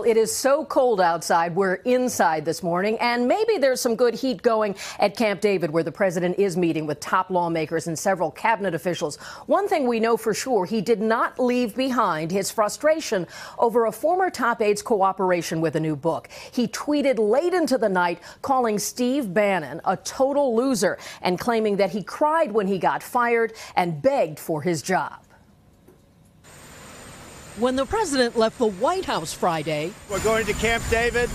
It is so cold outside, we're inside this morning, and maybe there's some good heat going at Camp David, where the president is meeting with top lawmakers and several cabinet officials. One thing we know for sure, he did not leave behind his frustration over a former top aide's cooperation with a new book. He tweeted late into the night calling Steve Bannon a total loser and claiming that he cried when he got fired and begged for his job. When the president left the White House Friday, we're going to Camp David.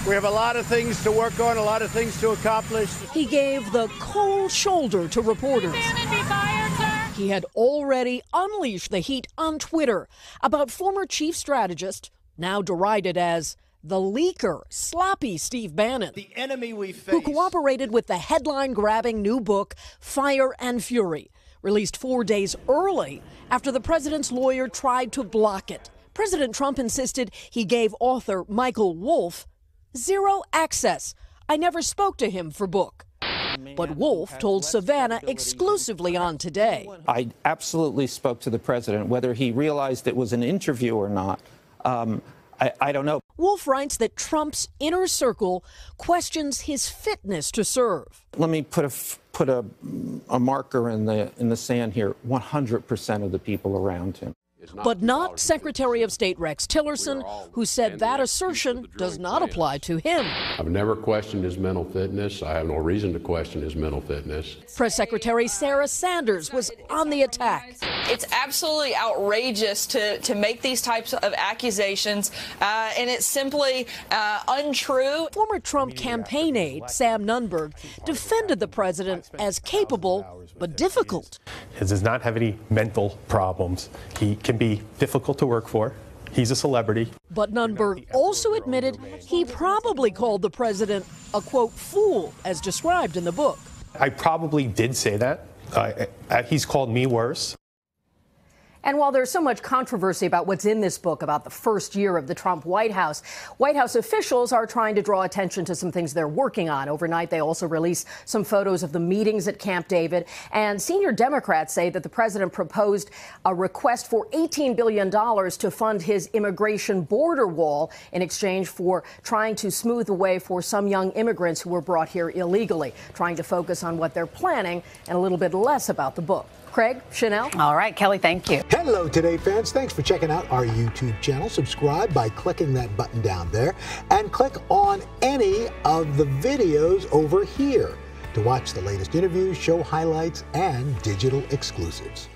We have a lot of things to work on, a lot of things to accomplish. He gave the cold shoulder to reporters. He had already unleashed the heat on Twitter about former chief strategist, now derided as the leaker, sloppy Steve Bannon, the enemy we face, who cooperated with the headline-grabbing new book, Fire and Fury, released 4 days early after the president's lawyer tried to block it. President Trump insisted he gave author Michael Wolff zero access. I never spoke to him for book. But Wolff told Savannah exclusively on Today. I absolutely spoke to the president. Whether he realized it was an interview or not, I don't know. Wolff writes that Trump's inner circle questions his fitness to serve. Let me put a marker in the sand here. 100% of the people around him. But not Secretary of State Rex Tillerson, who said that assertion does not apply to him. I've never questioned his mental fitness. I have no reason to question his mental fitness. Press Secretary Sarah Sanders was on the attack. It's absolutely outrageous to make these types of accusations, and it's simply untrue. Former Trump campaign aide Sam Nunberg defended the president as capable but difficult. He does not have any mental problems. He can be difficult to work for. He's a celebrity. But Nunberg also admitted he probably called the president a, quote, fool, as described in the book. I probably did say that. He's called me worse. And while there's so much controversy about what's in this book about the first year of the Trump White House officials are trying to draw attention to some things they're working on. Overnight, they also released some photos of the meetings at Camp David. And senior Democrats say that the president proposed a request for $18 billion to fund his immigration border wall in exchange for trying to smooth the way for some young immigrants who were brought here illegally, trying to focus on what they're planning and a little bit less about the book. Craig, Chanel. All right, Kelly, thank you. Hello, Today fans. Thanks for checking out our YouTube channel. Subscribe by clicking that button down there and click on any of the videos over here to watch the latest interviews, show highlights, and digital exclusives.